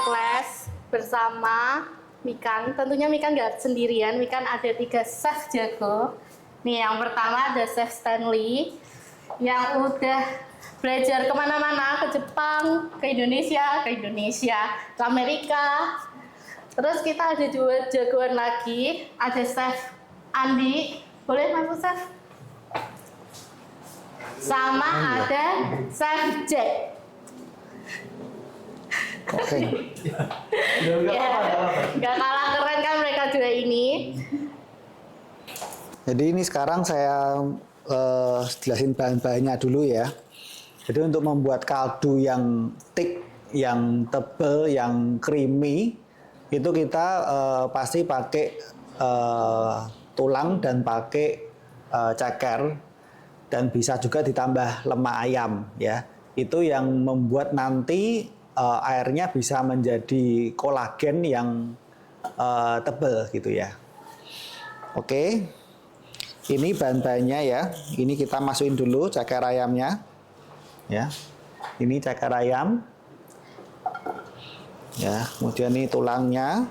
class bersama Mikan. Tentunya Mikan nggak sendirian, Mikan ada 3 chef jago. Nih yang pertama ada Chef Stanley yang udah belajar kemana-mana, ke Jepang, ke Indonesia, ke Amerika. Terus kita ada 2 jagoan lagi, ada Chef Andi, boleh masuk Chef? Sama ada Chef Jack. Oke. Ya, nggak kalah keren kan mereka 2 ini. Jadi ini sekarang saya jelasin bahan-bahannya dulu ya. Jadi untuk membuat kaldu yang thick, yang tebal, yang creamy, itu kita pasti pakai tulang dan pakai ceker, dan bisa juga ditambah lemak ayam ya. Itu yang membuat nanti airnya bisa menjadi kolagen yang tebal gitu ya. Oke. Ini bahan-bahannya ya. Ini kita masukin dulu ceker ayamnya. Ya. Ini ceker ayam. Ya, kemudian ini tulangnya.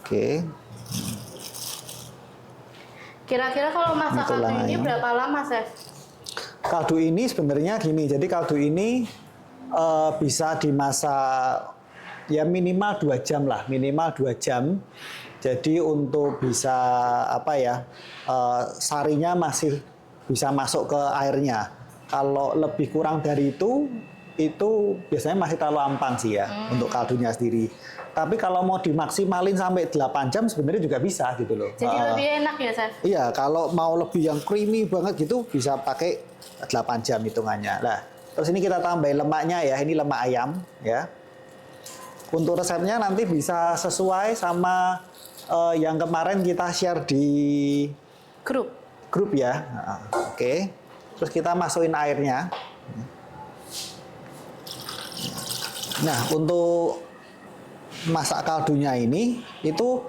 Oke. Kira-kira kalau masak kaldu ini berapa lama, Chef? Kaldu ini sebenarnya gini. Jadi kaldu ini bisa dimasak ya minimal 2 jam lah, minimal 2 jam. Jadi untuk bisa apa ya, sarinya masih bisa masuk ke airnya. Kalau lebih kurang dari itu biasanya masih terlalu ampang sih ya untuk kaldunya sendiri. Tapi kalau mau dimaksimalin sampai 8 jam sebenarnya juga bisa gitu loh. Jadi lebih enak ya, Chef? Iya, kalau mau lebih yang creamy banget gitu bisa pakai 8 jam hitungannya. Nah, terus ini kita tambahin lemaknya ya, ini lemak ayam ya. Untuk resepnya nanti bisa sesuai sama yang kemarin kita share di grup ya. Oke. Terus kita masukin airnya. Nah, untuk masak kaldunya ini itu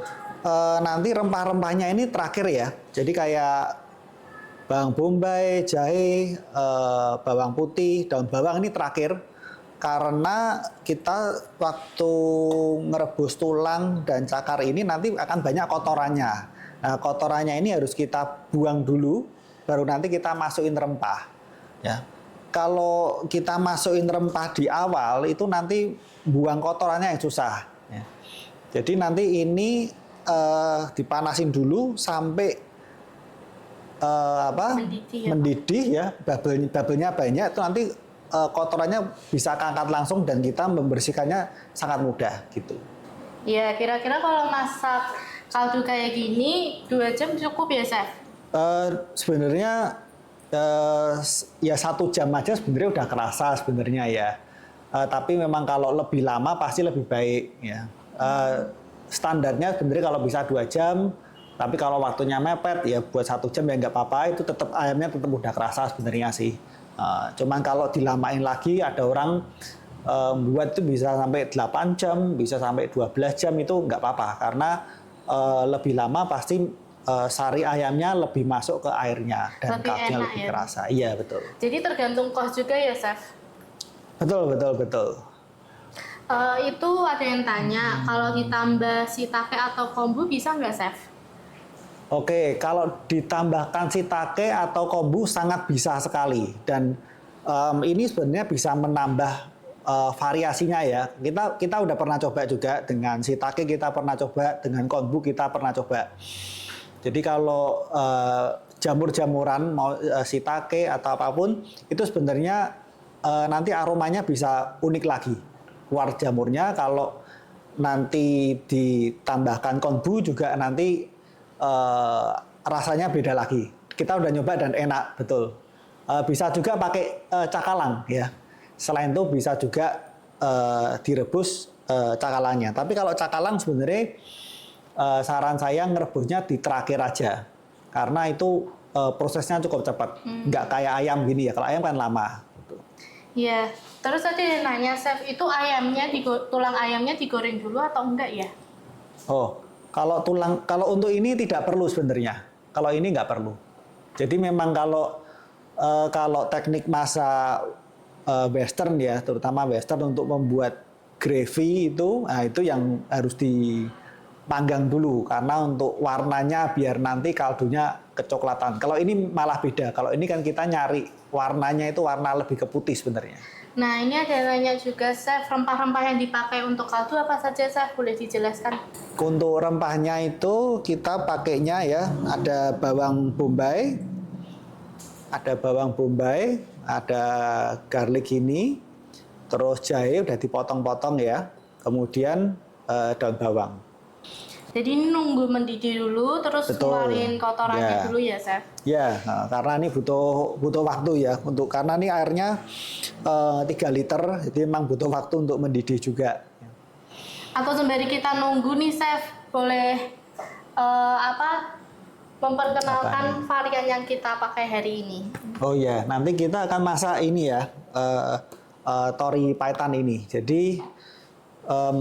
nanti rempah-rempahnya ini terakhir ya. Jadi kayak bawang bombay, jahe, bawang putih, daun bawang ini terakhir. Karena kita waktu ngerebus tulang dan cakar ini nanti akan banyak kotorannya. Nah, kotorannya ini harus kita buang dulu, baru nanti kita masukin rempah. Ya. Kalau kita masukin rempah di awal, itu nanti buang kotorannya yang susah. Ya. Jadi nanti ini dipanasin dulu sampai mendidih ya, bubble-nya banyak, itu nanti kotorannya bisa keangkat langsung dan kita membersihkannya sangat mudah gitu. Ya, kira-kira kalau masak kaldu kayak gini 2 jam cukup ya, Chef? Sebenarnya ya 1 jam aja sebenarnya udah kerasa sebenarnya ya. Tapi memang kalau lebih lama pasti lebih baik ya. Standarnya sebenarnya kalau bisa 2 jam, tapi kalau waktunya mepet ya buat 1 jam ya nggak apa-apa, itu tetap ayamnya tetap udah kerasa sebenarnya sih. Cuman kalau dilamain lagi ada orang buat itu bisa sampai 8 jam, bisa sampai 12 jam itu nggak apa-apa karena lebih lama pasti sari ayamnya lebih masuk ke airnya dan kaldunya lebih kerasa. Iya betul. Jadi tergantung cost juga ya, Chef? Betul. Itu ada yang tanya kalau ditambah shiitake atau kombu bisa nggak, Chef? Oke, kalau ditambahkan shiitake atau kombu sangat bisa sekali dan ini sebenarnya bisa menambah variasinya ya. Kita udah pernah coba juga dengan shiitake, kita pernah coba dengan kombu, kita pernah coba. Jadi kalau jamur-jamuran mau shiitake atau apapun itu sebenarnya nanti aromanya bisa unik lagi. Keluar jamurnya, kalau nanti ditambahkan kombu juga nanti rasanya beda lagi. Kita udah nyoba dan enak betul. Bisa juga pakai cakalang ya. Selain itu bisa juga direbus cakalangnya. Tapi kalau cakalang sebenarnya saran saya ngerebusnya di terakhir aja. Karena itu prosesnya cukup cepat. Nggak kayak ayam gini ya. Kalau ayam kan lama. Iya. Terus tadi dia nanya, Chef, itu tulang ayamnya digoreng dulu atau enggak ya? Oh. Kalau untuk ini tidak perlu sebenarnya. Kalau ini nggak perlu. Jadi memang kalau teknik masak Western ya, terutama Western untuk membuat gravy itu, nah itu yang harus dipanggang dulu karena untuk warnanya biar nanti kaldunya kecoklatan. Kalau ini malah beda. Kalau ini kan kita nyari warnanya itu warna lebih ke putih sebenarnya. Nah, ini ada nanya juga, Chef, rempah-rempah yang dipakai untuk kaldu apa saja, Chef? Boleh dijelaskan? Untuk rempahnya itu kita pakainya ya, ada bawang bombay, ada garlic ini, terus jahe udah dipotong-potong ya, kemudian daun bawang. Jadi ini nunggu mendidih dulu, terus Betul. keluarin kotorannya Ya. dulu ya, Chef? Ya, karena ini butuh waktu ya, karena ini airnya 3 liter, jadi memang butuh waktu untuk mendidih juga. Atau sembari kita nunggu nih, Chef, boleh memperkenalkan varian yang kita pakai hari ini. Oh ya, nanti kita akan masak ini ya, tori paitan ini. Jadi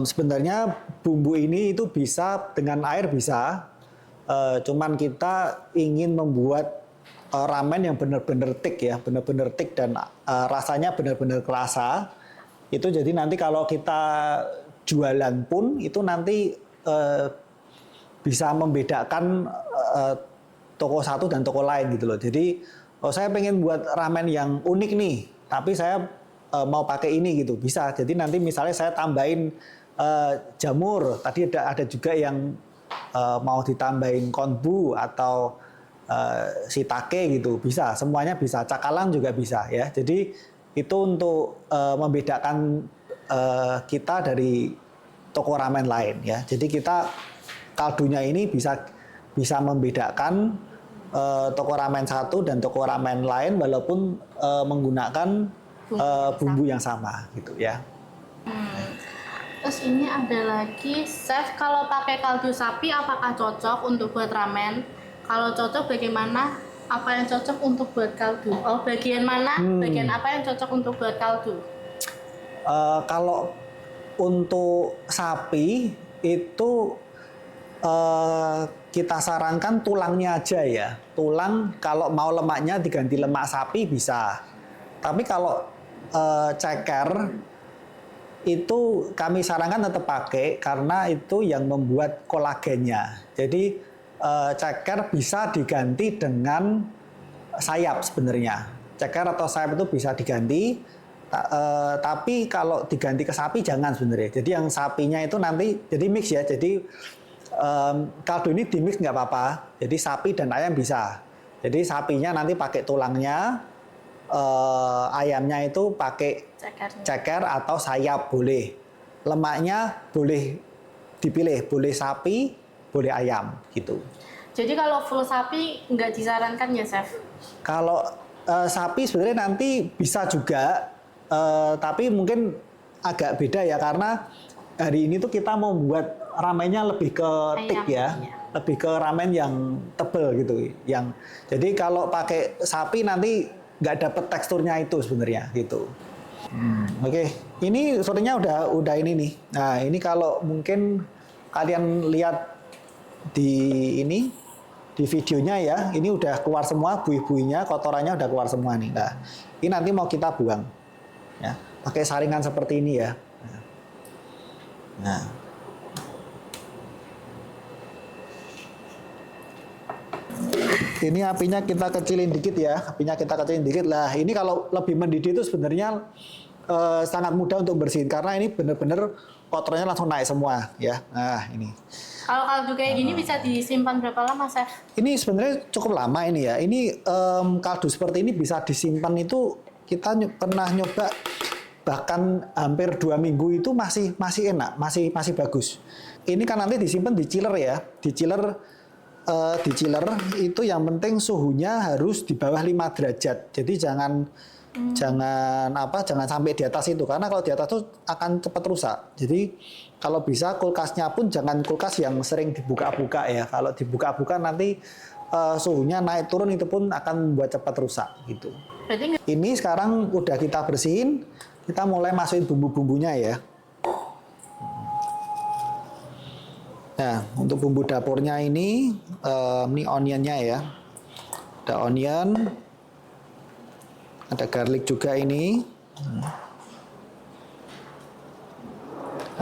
sebenarnya bumbu ini itu bisa dengan air bisa, cuman kita ingin membuat ramen yang benar-benar thick ya, benar-benar thick dan rasanya benar-benar kerasa. Itu jadi nanti kalau kita jualan pun itu nanti bisa membedakan toko satu dan toko lain gitu loh. Jadi saya pengen buat ramen yang unik nih, tapi saya mau pakai ini gitu, bisa. Jadi nanti misalnya saya tambahin jamur, tadi ada juga yang mau ditambahin konbu atau shiitake gitu, bisa. Semuanya bisa, cakalang juga bisa ya. Jadi itu untuk membedakan kita dari toko ramen lain ya. Jadi kita kaldunya ini bisa membedakan toko ramen satu dan toko ramen lain walaupun menggunakan bumbu yang sama gitu ya. Terus ini ada lagi, Chef, kalau pakai kaldu sapi apakah cocok untuk buat ramen? Kalau cocok bagaimana? Apa yang cocok untuk buat kaldu? Oh, bagian mana? Bagian apa yang cocok untuk buat kaldu? Kalau untuk sapi itu kita sarankan tulangnya aja ya. Tulang kalau mau lemaknya diganti lemak sapi bisa. Tapi kalau ceker itu kami sarankan tetap pakai karena itu yang membuat kolagennya. Jadi ceker bisa diganti dengan sayap sebenarnya. Ceker atau sayap itu bisa diganti. Tapi kalau diganti ke sapi jangan sebenarnya. Jadi yang sapinya itu nanti jadi mix ya. Jadi kaldu ini di mix nggak apa-apa. Jadi sapi dan ayam bisa. Jadi sapinya nanti pakai tulangnya, ayamnya itu pakai ceker atau sayap boleh. Lemaknya boleh dipilih, boleh sapi, boleh ayam gitu. Jadi kalau full sapi nggak disarankan ya, Chef? Kalau sapi sebenarnya nanti bisa juga, tapi mungkin agak beda ya karena hari ini tuh kita mau buat ramennya lebih ke thick ya, lebih ke ramen yang tebel gitu. Jadi kalau pakai sapi nanti nggak dapet teksturnya itu sebenarnya gitu. Oke. Ini sorenya udah ini nih. Nah ini kalau mungkin kalian lihat di videonya ya, ini udah keluar semua buih-buihnya, kotorannya udah keluar semua nih. Nah, ini nanti mau kita buang, ya, pakai saringan seperti ini ya. Nah, ini apinya kita kecilin dikit ya, Lah, ini kalau lebih mendidih itu sebenarnya sangat mudah untuk bersihin karena ini benar-benar kotorannya langsung naik semua ya. Nah, ini. Kalau kaldu kayak gini bisa disimpan berapa lama, Chef? Ini sebenarnya cukup lama ini ya. Ini kaldu seperti ini bisa disimpan itu kita pernah nyoba bahkan hampir 2 minggu itu masih enak, masih bagus. Ini kan nanti disimpan di chiller ya. Di chiller itu yang penting suhunya harus di bawah 5 derajat. Jadi jangan sampai di atas itu karena kalau di atas itu akan cepat rusak. Jadi kalau bisa kulkasnya pun jangan kulkas yang sering dibuka-buka ya. Kalau dibuka-buka nanti suhunya naik turun itu pun akan membuat cepat rusak gitu. Ini sekarang udah kita bersihin, kita mulai masukin bumbu-bumbunya ya. Nah, untuk bumbu dapurnya ini onionnya ya. Ada onion, ada garlic juga ini.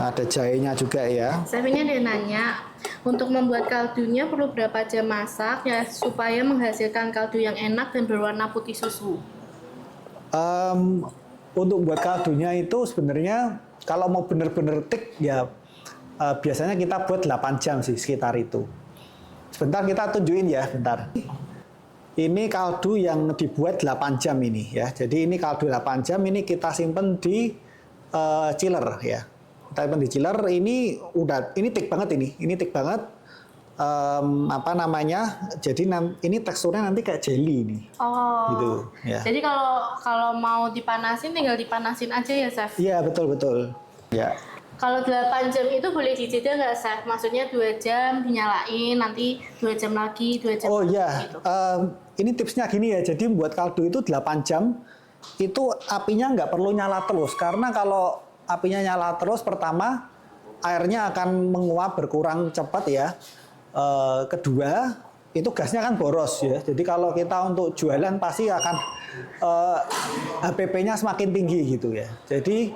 Ada jahenya juga ya. Chef ini ada nanya, untuk membuat kaldunya perlu berapa jam masak ya supaya menghasilkan kaldu yang enak dan berwarna putih susu? Untuk buat kaldunya itu sebenarnya kalau mau bener-bener thick ya biasanya kita buat 8 jam sih sekitar itu. Sebentar kita tunjukin ya, bentar. Ini kaldu yang dibuat 8 jam ini ya. Jadi ini kaldu 8 jam ini kita simpen di chiller ya. Kita simpen di chiller, ini thick banget ini. Ini thick banget. Apa namanya? Jadi ini teksturnya nanti kayak jelly ini. Oh. Gitu ya. Jadi kalau mau dipanasin tinggal dipanasin aja ya, Chef? Iya, betul. Ya. Kalau 8 jam itu boleh dijeda nggak, Chef? Maksudnya 2 jam dinyalain, nanti 2 jam lagi, 2 jam Oh lagi, iya, gitu. Ini tipsnya gini ya, jadi buat kaldu itu 8 jam, itu apinya nggak perlu nyala terus. Karena kalau apinya nyala terus, pertama, airnya akan menguap berkurang cepat ya. Kedua, itu gasnya kan boros ya. Jadi kalau kita untuk jualan pasti akan HPP-nya semakin tinggi gitu ya. Jadi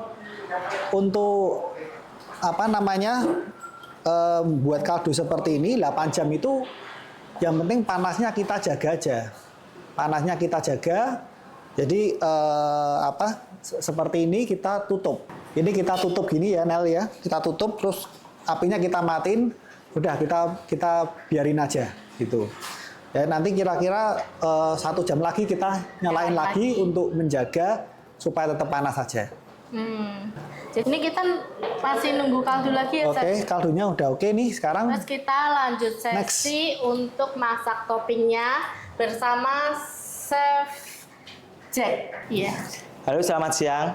untuk apa namanya buat kaldu seperti ini 8 jam itu yang penting panasnya kita jaga aja. Panasnya kita jaga. Jadi seperti ini kita tutup. Ini kita tutup gini ya Nel ya. Kita tutup terus apinya kita matiin. Udah kita biarin aja gitu. Ya nanti kira-kira 1 jam lagi kita nyalain lagi untuk menjaga supaya tetap panas saja. Jadi ini kita masih nunggu kaldu lagi ya, Chef? Oke, kaldunya udah oke nih sekarang. Terus kita lanjut sesi untuk masak toppingnya bersama Chef Jack. Iya. Halo, selamat siang.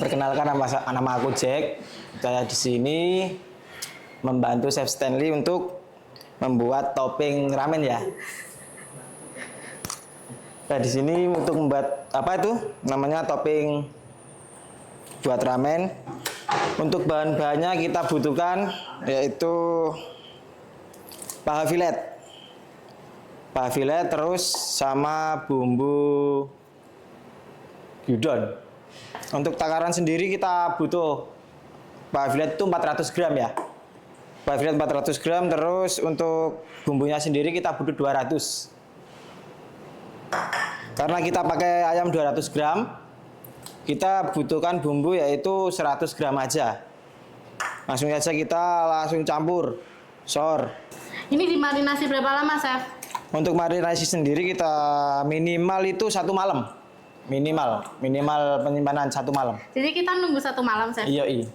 Perkenalkan nama aku Jack. Saya di sini membantu Chef Stanley untuk membuat topping ramen ya. Nah, di sini untuk membuat apa itu? Namanya topping buat ramen. Untuk bahan-bahannya kita butuhkan yaitu paha filet terus sama bumbu gyudon. Untuk takaran sendiri kita butuh paha filet itu 400 gram ya. Paha filet 400 gram, terus untuk bumbunya sendiri kita butuh 200. Karena kita pakai ayam 200 gram, kita butuhkan bumbu yaitu 100 gram aja. Langsung saja kita campur, sor. Ini dimarinasi berapa lama, Chef? Untuk marinasi sendiri kita minimal itu 1 malam. Minimal penyimpanan 1 malam. Jadi kita nunggu 1 malam, Chef? Iya.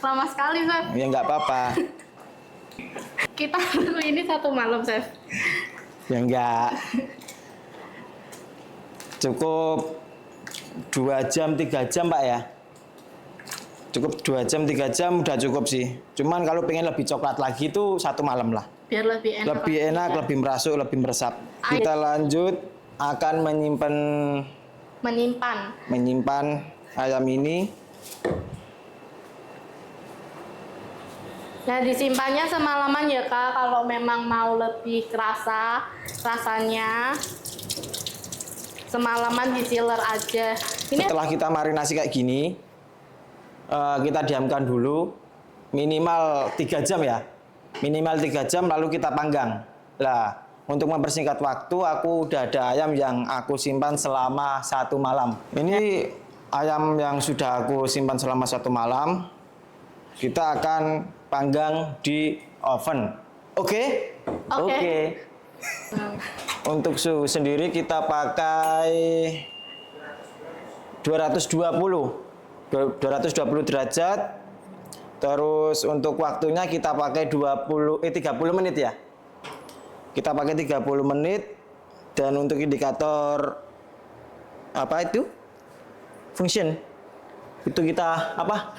Lama sekali, Chef. Ya nggak apa-apa. Kita nunggu ini 1 malam, Chef. Ya enggak. Cukup 2 jam 3 jam Pak ya. Cukup 2 jam 3 jam udah cukup sih. Cuman kalau pengen lebih coklat lagi itu 1 malam lah. Biar lebih enak. Lebih enak, ya. lebih merasuk, lebih meresap. Kita lanjut akan menyimpan ayam ini. Nah, disimpannya semalaman ya, Kak, kalau memang mau lebih kerasa rasanya. Semalaman di chiller aja. Ini Setelah kita marinasi kayak gini, kita diamkan dulu minimal 3 jam ya. Minimal 3 jam lalu kita panggang. Lah, untuk mempersingkat waktu aku udah ada ayam yang aku simpan selama 1 malam. Ini ayam yang sudah aku simpan selama 1 malam. Kita akan panggang di oven. Oke? Oke. Untuk suhu sendiri kita pakai 220 derajat. Terus untuk waktunya kita pakai 30 menit ya. Kita pakai 30 menit. Dan untuk indikator apa itu? Function. Itu kita apa?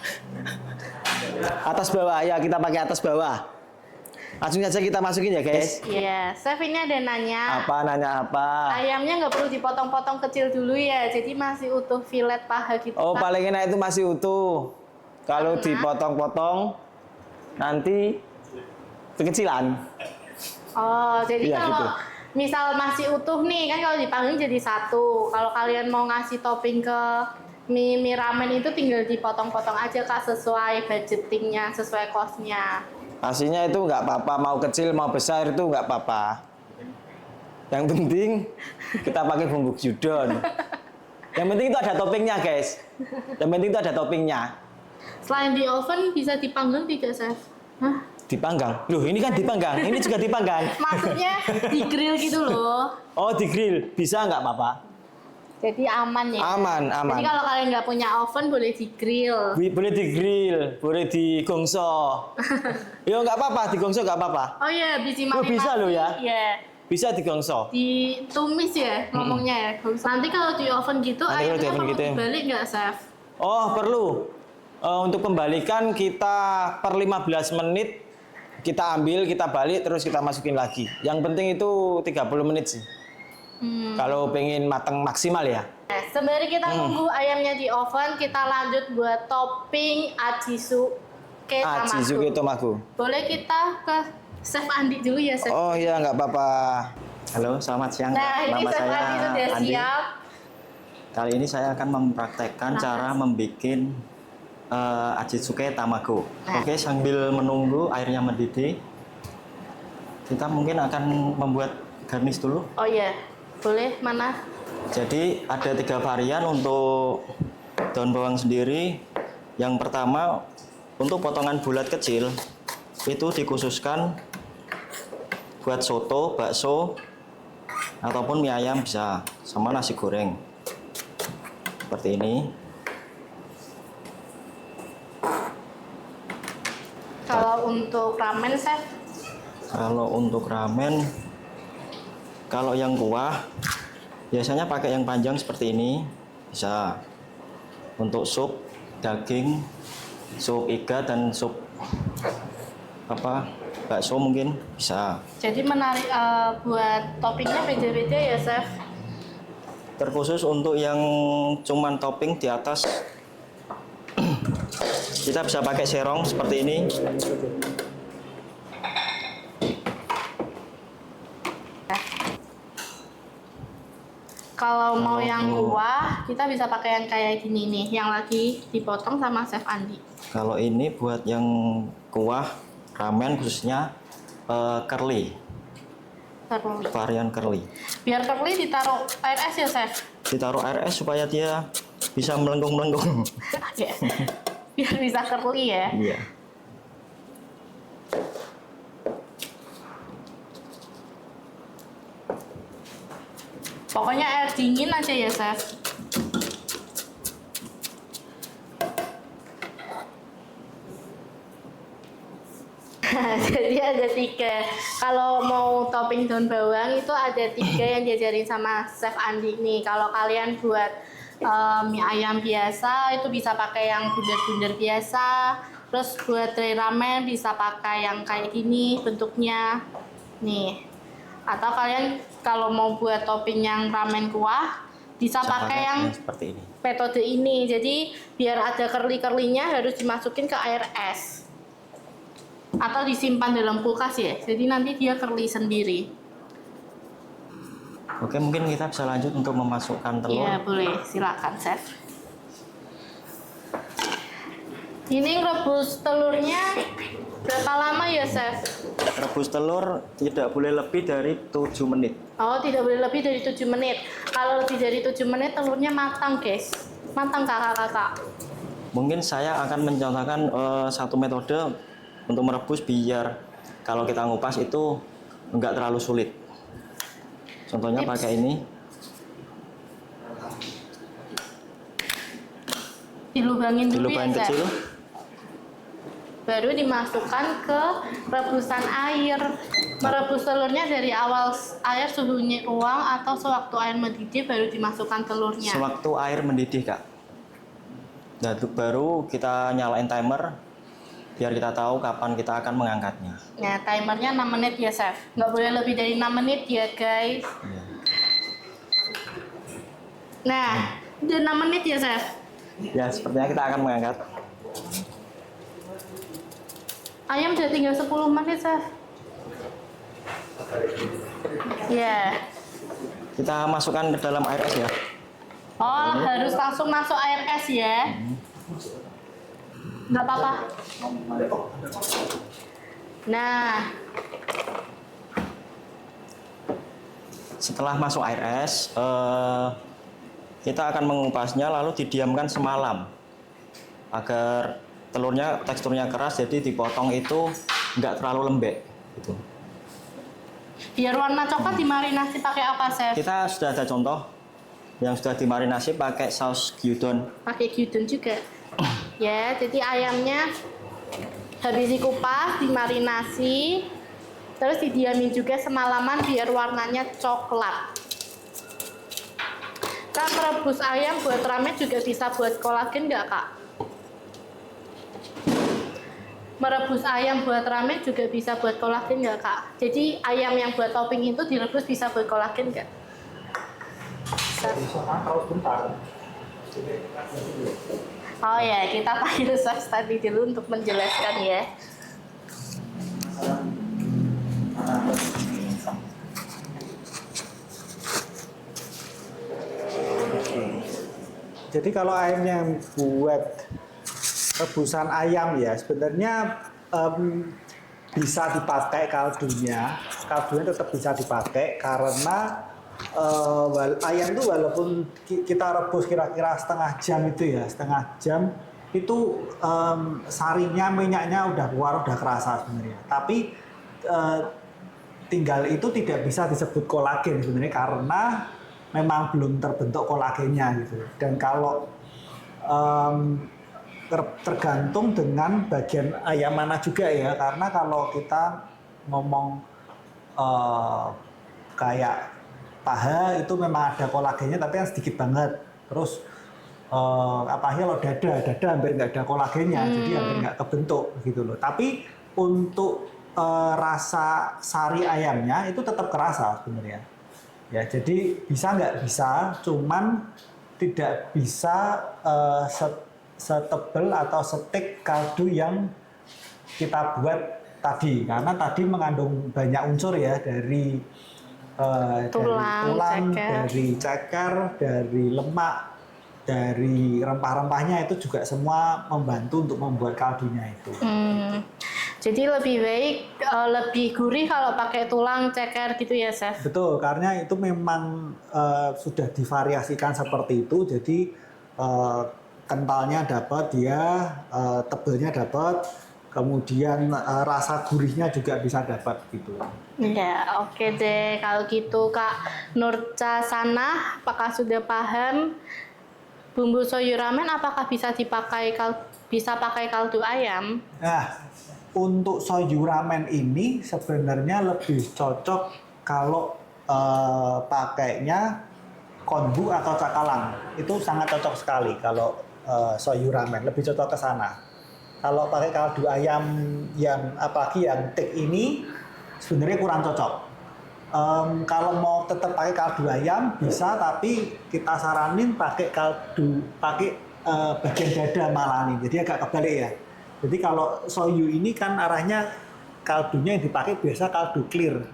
Atas bawah ya, kita pakai atas bawah. Langsung saja kita masukin ya guys. Iya, Chef ini ada nanya. Nanya apa? Ayamnya nggak perlu dipotong-potong kecil dulu ya, jadi masih utuh filet paha gitu. Oh, Kak. paling enak itu masih utuh. Kalau dipotong-potong nanti kekecilan. Oh, jadi Iya, kalau gitu. misal masih utuh nih, kan kalau dipanggang jadi 1. Kalau kalian mau ngasih topping ke mie ramen itu tinggal dipotong-potong aja Kak, sesuai budgetingnya, sesuai costnya. Aslinya itu nggak apa-apa, mau kecil mau besar itu nggak apa-apa. Yang penting kita pakai bumbu gyudon. Yang penting itu ada toppingnya guys. Yang penting itu ada toppingnya. Selain di oven bisa dipanggang tidak, Chef? Hah? Dipanggang? Loh ini kan dipanggang, ini juga dipanggang. Maksudnya di grill gitu loh. Oh di grill, bisa nggak apa-apa? Jadi aman ya? Aman, aman. Jadi kalau kalian nggak punya oven boleh di grill. Boleh di grill, boleh di gongso. Yo nggak apa-apa, di gongso nggak apa-apa. Oh iya, biji Oh, mati-mati. bisa loh ya? Iya. Bisa di gongso. Ditumis ya ngomongnya ya. Nanti kalau di oven gitu, Nanti kalau di ayamnya oven perlu gitu ya. dibalik nggak, Chef? Oh perlu. Untuk pembalikan kita per 15 menit kita ambil, kita balik, terus kita masukin lagi. Yang penting itu 30 menit sih. Kalau pengen matang maksimal ya. Nah, sembari kita nunggu ayamnya di oven, kita lanjut buat topping Ajizuke Ajizuke Tamago. Tamago. Boleh kita ke Chef Andi dulu ya, Chef? Oh iya nggak apa-apa. Halo, selamat siang. Nah, ini Nama Chef saya Andi sudah Andi. siap. Kali ini saya akan mempraktekkan cara membuat Ajizuke Tamago. Nah. Oke, sambil menunggu airnya mendidih, kita mungkin akan membuat garnish dulu. Oh iya, boleh mana? Jadi ada 3 varian untuk daun bawang sendiri. Yang pertama, untuk potongan bulat kecil, itu dikhususkan buat soto, bakso, ataupun mie ayam bisa, sama nasi goreng. Seperti ini. Kalau untuk ramen, Chef? Kalau untuk ramen, kalau yang kuah, biasanya pakai yang panjang seperti ini, bisa. Untuk sup, daging, sup iga, dan sup bakso mungkin bisa. Jadi menarik buat toppingnya beda-beda ya, Chef? Terkhusus untuk yang cuman topping di atas, kita bisa pakai serong seperti ini. Kalau mau yang kuah, kita bisa pakai yang kayak gini nih, yang lagi dipotong sama Chef Andi. Kalau ini buat yang kuah ramen khususnya curly, Curly. varian curly. Biar curly ditaruh air es ya, Chef? Ditaruh air es supaya dia bisa melengkung-melengkung. Ya. Biar bisa curly ya. Iya. Pokoknya air dingin aja ya, Chef. Jadi ada 3. Kalau mau topping daun bawang itu ada 3 yang diajarin sama Chef Andi nih. Kalau kalian buat mie ayam biasa itu bisa pakai yang bundar-bundar biasa. Terus buat tray ramen bisa pakai yang kayak gini bentuknya. Nih. Atau kalian kalau mau buat topping yang ramen kuah bisa pakai yang seperti ini. metode ini. Jadi biar ada curly-curlynya harus dimasukin ke air es atau disimpan dalam kulkas ya. Jadi nanti dia curly sendiri. Oke, mungkin kita bisa lanjut untuk memasukkan telur. Iya boleh, silakan Chef. Ini rebus telurnya berapa lama ya, Chef? Rebus telur tidak boleh lebih dari 7 menit. Oh, tidak boleh lebih dari 7 menit. Kalau lebih dari 7 menit telurnya matang, guys. Matang kakak-kakak. Mungkin saya akan mencontohkan satu metode untuk merebus biar kalau kita ngupas itu enggak terlalu sulit. Contohnya Tips. pakai ini. Dilubangin dulu Dilubangin ya, Chef. kecil. Baru dimasukkan ke rebusan air. Merebus telurnya dari awal air suhunya ruang atau sewaktu air mendidih baru dimasukkan telurnya. Sewaktu air mendidih, Kak. Nah, baru kita nyalain timer biar kita tahu kapan kita akan mengangkatnya. Nah, timernya 6 menit ya, Chef. Nggak boleh lebih dari 6 menit ya, guys. Iya. Nah, udah 6 menit ya, Chef. Ya, sepertinya kita akan mengangkat. Ayam udah tinggal 10 menit, Chef. Ya. Kita masukkan ke dalam air es ya. Oh, harus langsung masuk air es ya? Nggak apa-apa. Nah, Setelah masuk air es, kita akan mengupasnya lalu didiamkan semalam agar telurnya teksturnya keras, jadi dipotong itu nggak terlalu lembek. Gitu. biar warna coklat dimarinasi pakai apa, Chef? Kita sudah ada contoh yang sudah dimarinasi pakai saus gyudon. Pakai gyudon juga. Ya, jadi ayamnya habis dikupas, dimarinasi, terus didiamin juga semalaman biar warnanya coklat. Kak, merebus ayam buat ramen juga bisa buat kolagen nggak, Kak? Merebus ayam buat ramen juga bisa buat kolagen nggak, Kak? Jadi ayam yang buat topping itu direbus bisa buat kolagen nggak? Oh ya, kita panggil chef tadi dulu untuk menjelaskan ya. Jadi kalau ayamnya buat rebusan ayam ya sebenarnya bisa dipakai kaldunya tetap bisa dipakai karena ayam itu walaupun kita rebus kira-kira setengah jam itu sarinya minyaknya udah keluar udah kerasa sebenarnya, tapi tinggal itu tidak bisa disebut kolagen sebenarnya karena memang belum terbentuk kolagennya gitu. Dan kalau tergantung dengan bagian ayam mana juga ya, karena kalau kita ngomong kayak paha itu memang ada kolagennya tapi yang sedikit banget. Terus apalagi kalau dada hampir nggak ada kolagennya, jadi hampir nggak kebentuk gitu loh. Tapi untuk rasa sari ayamnya itu tetap kerasa sebenarnya. Ya, jadi bisa nggak bisa, cuman tidak bisa setebel atau setik kaldu yang kita buat tadi, karena tadi mengandung banyak unsur ya dari tulang, dari ceker, dari lemak, dari rempah-rempahnya itu juga semua membantu untuk membuat kaldunya itu. Jadi lebih baik, lebih gurih kalau pakai tulang, ceker gitu ya, Chef? Betul, karena itu memang sudah divariasikan seperti itu, jadi kentalnya dapat dia, tebelnya dapat, kemudian rasa gurihnya juga bisa dapat gitu. Ya, oke deh. Kalau gitu Kak Nurca Sana, apakah sudah paham bumbu soyu ramen apakah bisa dipakai pakai kaldu ayam? Nah, untuk soyu ramen ini sebenarnya lebih cocok kalau pakainya konbu atau cakalang. Itu sangat cocok sekali kalau soyu ramen, lebih cocok ke sana. Kalau pakai kaldu ayam yang apalagi yang thick ini sebenarnya kurang cocok. Kalau mau tetap pakai kaldu ayam bisa, tapi kita saranin pakai bagian dada malah nih. Jadi agak kebalik ya. Jadi kalau soyu ini kan arahnya kaldunya yang dipakai biasa kaldu clear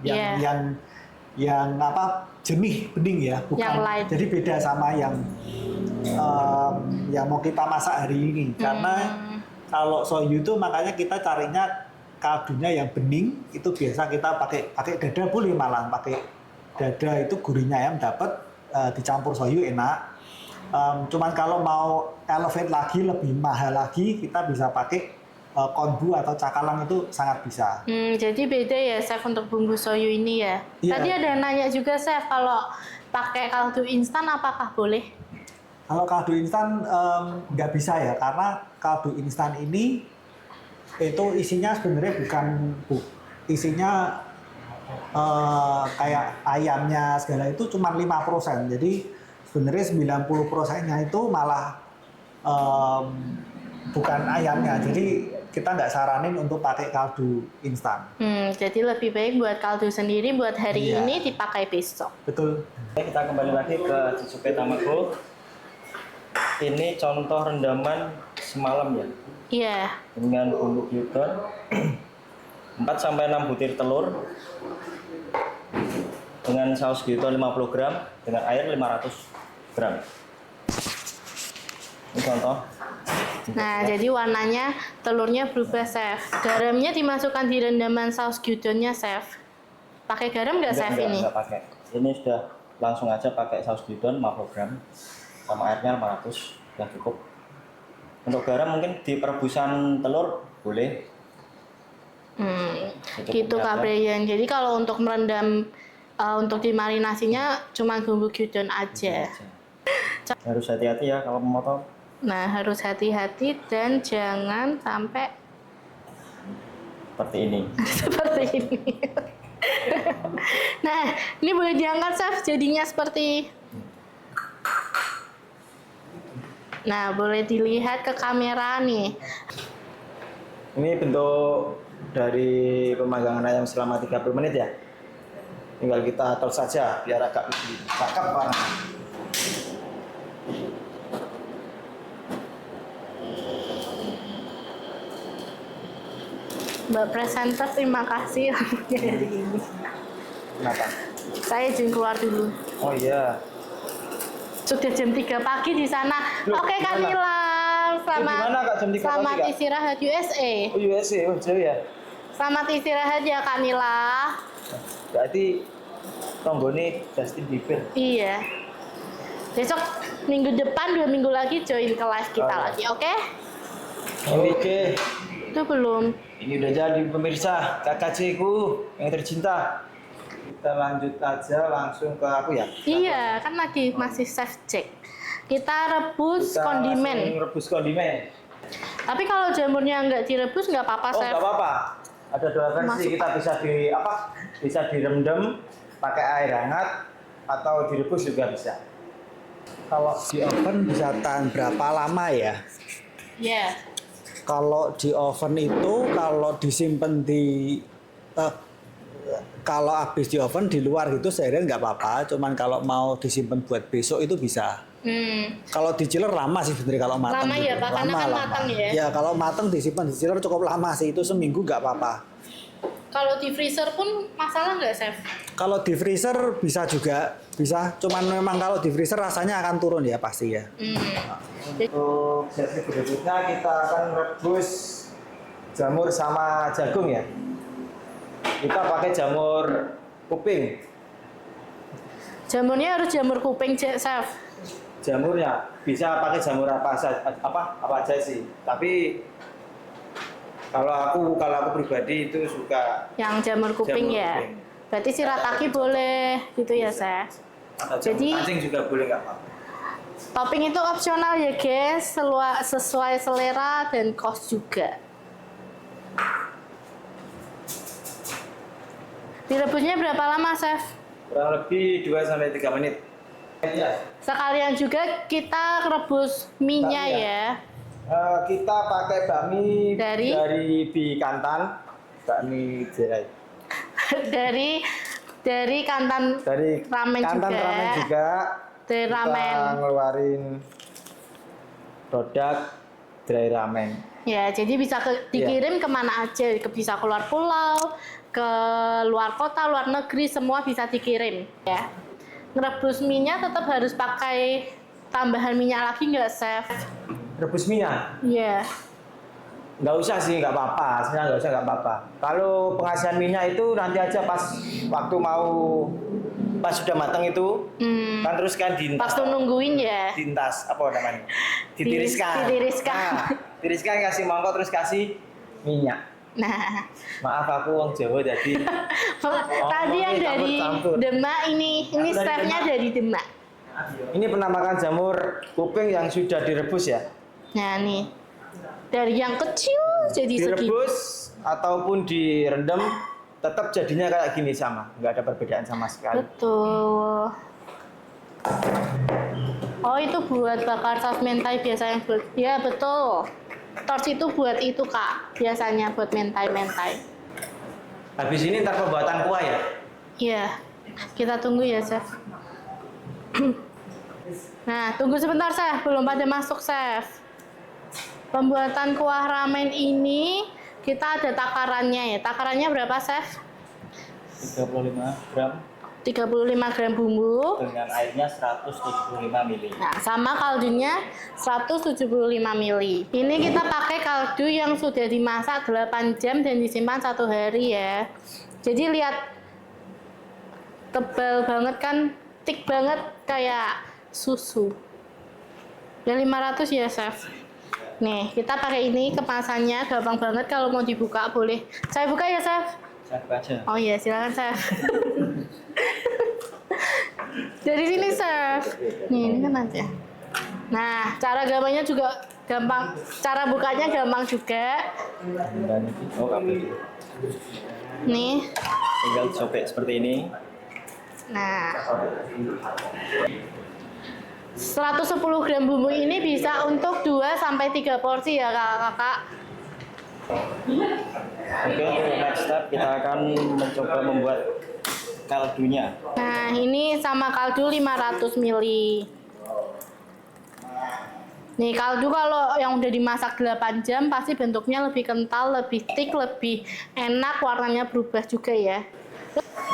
yang apa jernih bening ya, bukan. Yang light. Jadi beda sama yang mau kita masak hari ini. Karena kalau soyu itu makanya kita carinya kaldunya yang bening, itu biasa kita pakai dada boleh, malah pakai dada itu gurihnya ayam dapat, dicampur soyu enak. Cuman kalau mau elevate lagi lebih mahal lagi kita bisa pakai konbu atau cakalang, itu sangat bisa. Jadi beda ya Chef untuk bumbu soyu ini ya. Iya. Tadi ada yang nanya juga Chef, kalau pakai kaldu instan apakah boleh? Kalau kaldu instan nggak bisa ya, karena kaldu instan ini itu isinya sebenarnya isinya kayak ayamnya segala itu cuma 5%. Jadi sebenarnya 90%-nya itu malah bukan ayamnya. Jadi kita nggak saranin untuk pakai kaldu instan. Jadi lebih baik buat kaldu sendiri buat hari Iya. ini dipakai besok. Betul. Kita kembali lagi ke Chizuke Tamago. Ini contoh rendaman semalam ya, Iya. dengan bumbu gyudon 4-6 butir telur dengan saus gyudon 50 gram dengan air 500 gram. Ini contoh. Nah, jadi warnanya telurnya berubah, chef. Garamnya dimasukkan di rendaman saus gyudonnya, chef. Pakai garam nggak, chef, ini? Enggak pakai. Ini sudah langsung aja pakai saus gyudon 50 gram sama airnya 500 sudah cukup. Untuk garam mungkin di perebusan telur boleh. Gitu Kak Brian. Jadi kalau untuk merendam, untuk dimarinasinya cuma bumbu gyudon aja. Harus hati-hati ya kalau memotong. Nah, harus hati-hati dan jangan sampai Seperti ini. seperti ini. Nah, ini boleh diangkat, chef, jadinya seperti. Nah, boleh dilihat ke kamera nih. Ini bentuk dari pemanggangan ayam selama 30 menit ya. Tinggal kita atur saja biar agak lebih cakep Pak. Mbak presenter, terima kasih hari ini. Kenapa? Saya izin keluar dulu. Oh iya. Sudah jam 3 pagi di sana. Loh, Oke, gimana? Kamila. Selamat, gimana, Kak, jam 3 pagi, selamat Kak? istirahat USA. Oh USA, oh jauh ya. Selamat istirahat ya, Kamila. Berarti tonggone Justin Bieber. Iya. Besok minggu depan 2 minggu lagi join ke live kita Oh. lagi, oke? Oke. Itu belum. Ini udah jadi pemirsa KKC ku yang tercinta. Kita lanjut aja langsung ke aku ya. Iya, kan lagi masih chef check. Kita rebus Kita kondimen. langsung rebus kondimen. Tapi kalau jamurnya nggak direbus nggak apa-apa, Oh chef. nggak apa-apa. Ada dua versi. Masuk. Kita bisa bisa direndam pakai air hangat atau direbus juga bisa. Kalau di oven bisa tahan berapa lama ya? Iya. Kalau di oven itu kalau disimpan kalau habis di oven di luar gitu seharian nggak apa-apa. Cuman kalau mau disimpan buat besok itu bisa. Kalau di chiller lama sih sebenarnya kalau matang. Lama ya, Pak, karena kan matang ya. Ya kalau matang disimpan di chiller cukup lama sih, itu seminggu nggak apa-apa. Kalau di freezer pun masalah nggak, chef? Kalau di freezer bisa juga, bisa. Cuman memang kalau di freezer rasanya akan turun ya pasti ya. Untuk sesi berikutnya kita akan rebus jamur sama jagung ya. Kita pakai jamur kuping. Jamurnya harus jamur kuping, chef. Jamurnya bisa pakai jamur apa aja sih. Tapi kalau aku pribadi itu suka Yang jamur kuping jamur ya. kuping. Berarti shirataki boleh gitu ya, chef. Atau jamur Jadi- kancing juga boleh nggak apa-apa. Topping itu opsional ya, guys. Sesuai selera dan cost juga. Direbusnya berapa lama, chef? Kurang lebih 2-3 menit. Ya. Sekalian juga kita rebus mie-nya Bakmi ya. Kita pakai bakmi Dari? Bikantan, bakmi jerai. dari kantan Dari ramen Kantan juga. ramen juga. Dari Kita ramen. ngeluarin produk dry ramen. Ya, jadi bisa dikirim kemana aja, bisa keluar pulau, ke luar kota, luar negeri, semua bisa dikirim ya. Ngerebus mie-nya tetap harus pakai tambahan minyak lagi nggak, chef? Rebus minyak? Iya. Nggak usah sih, nggak apa-apa. Sebenarnya nggak usah, nggak apa-apa. Kalau pengasihan minyak itu nanti aja pas waktu pas sudah matang itu, kan terus kan diintas. Waktu nungguin ya. Dintas, apa namanya? Ditiriskan. Ditiriskan. Nah, tiriskan, kasih mangkok terus kasih minyak. Nah, Maaf aku wong Jawa jadi tadi yang ini dari campur-campur. Demak ini Aku dari chefnya Demak. dari Demak. ini penampakan jamur kuping yang sudah direbus ya. Nah, nih. Dari yang kecil jadi segi. Direbus ataupun direndam tetap jadinya kayak gini sama, nggak ada perbedaan sama sekali. Betul. Oh, itu buat bakar saus mentai biasanya buat. Ya, betul. Tors itu buat itu, Kak. Biasanya buat mentai-mentai. Habis ini ntar pembuatan kuah ya. Iya. Kita tunggu ya, chef. Nah, tunggu sebentar, chef. Belum pada masuk, chef. Pembuatan kuah ramen ini kita ada takarannya ya. Takarannya berapa, chef? 35 gram. 35 gram bumbu. Dengan airnya 175 ml. Nah, sama kaldunya 175 ml. Ini kita pakai kaldu yang sudah dimasak 8 jam dan disimpan 1 hari ya. Jadi lihat tebal banget kan, thick banget kayak susu. Dan 500 ya, Chef. Nih, kita pakai ini kemasannya gampang banget kalau mau dibuka boleh. Saya buka ya, Chef? Saya buka aja. Oh iya, silakan, Chef. Dari sini, Chef. Nih, ini kan aja. Nah, cara gambarnya juga gampang. Cara bukanya gampang juga. Oh, kabel. Nih. Tinggal sobek seperti ini. Nah. 110 gram bumbu ini bisa untuk 2-3 porsi ya, Kakak. Oke, untuk next step kita akan mencoba membuat kaldunya. Nah, ini sama kaldu 500 ml. Nih, kaldu kalau yang udah dimasak 8 jam pasti bentuknya lebih kental, lebih thick, lebih enak, warnanya berubah juga ya.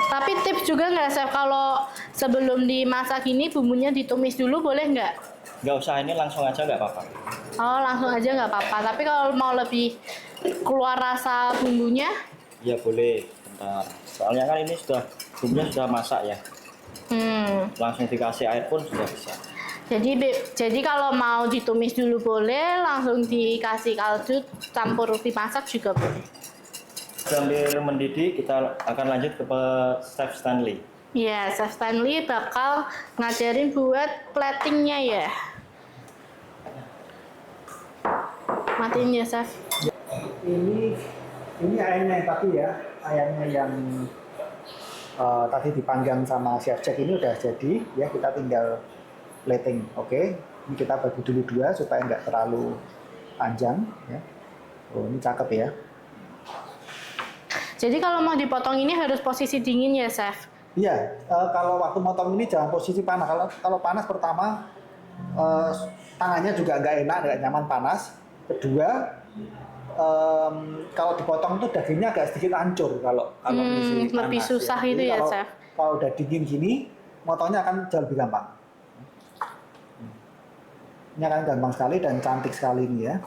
Tapi tips juga nggak, Chef, kalau sebelum dimasak ini bumbunya ditumis dulu boleh nggak? Nggak usah, ini langsung aja nggak apa-apa. Oh, langsung aja nggak apa-apa. Tapi kalau mau lebih keluar rasa bumbunya? Ya boleh, bentar. Soalnya kan ini bumbunya sudah masak ya. Langsung dikasih air pun sudah bisa. Jadi kalau mau ditumis dulu boleh, langsung dikasih kaldu campur dimasak juga boleh. Sambil mendidih, kita akan lanjut ke Chef Stanley. Ya, Chef Stanley bakal ngajarin buat platingnya ya. Matiin ya, Chef. Ini ayamnya yang tadi ya, ayamnya yang tadi dipanggang sama Chef Jack ini udah jadi ya, kita tinggal plating. Oke, ini kita bagi dulu 2 supaya nggak terlalu panjang ya. Oh, ini cakep ya. Jadi kalau mau dipotong ini harus posisi dingin ya, Chef? Iya, kalau waktu motong ini jangan posisi panas. Kalau panas pertama tangannya juga nggak enak, nggak nyaman panas. Kedua, kalau dipotong tuh dagingnya agak sedikit hancur kalau lebih panas, susah ya. itu Jadi ya, kalau, Chef? Kalau udah dingin gini, motongnya akan jauh lebih gampang. Ini akan gampang sekali dan cantik sekali ini ya.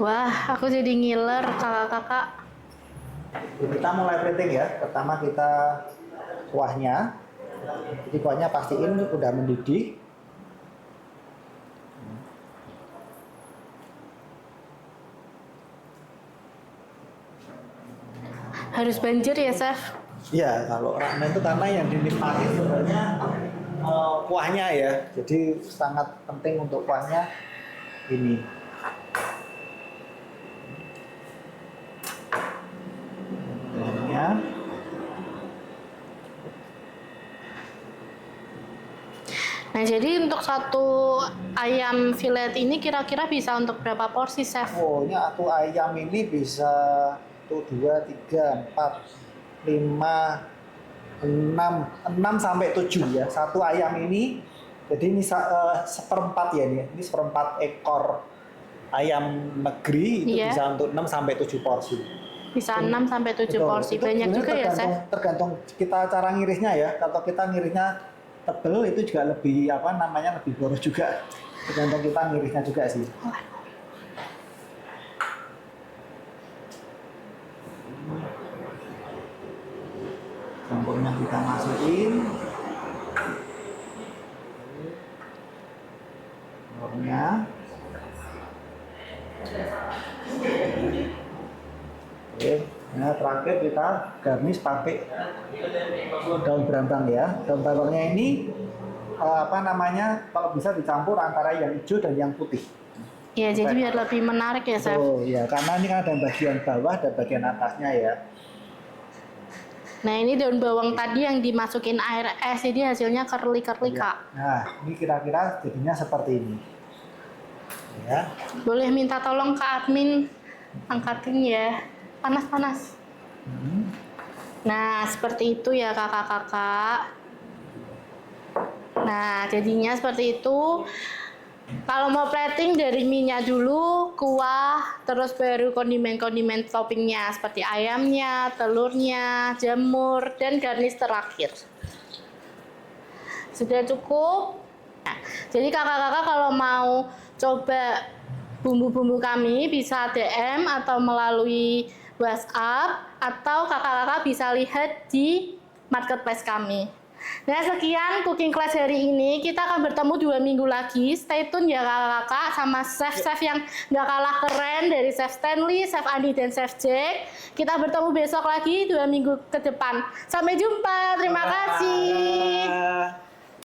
Wah, aku jadi ngiler, kakak-kakak. Kita mulai plating ya. Pertama kita kuahnya. Jadi kuahnya pastiin udah mendidih. Harus banjir ya, Chef? Iya, kalau ramen itu karena yang dinikmati sebenarnya kuahnya ya. Jadi sangat penting untuk kuahnya ini. Nah, jadi untuk satu ayam fillet ini kira-kira bisa untuk berapa porsi, Chef? Oh, ini satu ayam ini bisa 1, 2, 3, 4, 5, 6 sampai 7 ya. Satu ayam ini, jadi ini seperempat ya ini seperempat ekor ayam negeri itu Iya. bisa untuk 6 sampai 7 porsi. Bisa 6 sampai 7 Betul. porsi. Itu Banyak juga ya, Chef? Tergantung kita cara ngirisnya ya. Kalau kita ngirisnya tebel itu juga lebih lebih boros juga. Tergantung kita ngirisnya juga sih. Campurnya kita masukin. Telurnya. Oke, nah terakhir kita garnish pakai daun berambang ya. Daun berambangnya ini kalau bisa dicampur antara yang hijau dan yang putih. Ya, jadi biar lebih menarik ya, Chef? Oh ya, karena ini kan ada bagian bawah dan bagian atasnya ya. Nah, ini daun bawang tadi yang dimasukin air es, jadi hasilnya curly-curly, Ya. Kak. Nah, ini kira-kira jadinya seperti ini. Ya. Boleh minta tolong ke admin angkatin ya. Panas-panas. Nah, seperti itu ya, kakak-kakak. Nah, jadinya seperti itu. Kalau mau plating dari mie-nya dulu, kuah, terus baru kondimen-kondimen toppingnya seperti ayamnya, telurnya, jamur, dan garnish terakhir. Sudah cukup. Nah, jadi kakak-kakak kalau mau coba bumbu-bumbu kami bisa DM atau melalui WhatsApp, atau kakak-kakak bisa lihat di marketplace kami. Nah, sekian cooking class hari ini. Kita akan bertemu 2 minggu lagi. Stay tune ya kakak-kakak sama chef-chef yang nggak kalah keren dari Chef Stanley, Chef Andi, dan Chef Jack. Kita bertemu besok lagi 2 minggu ke depan. Sampai jumpa. Terima kasih.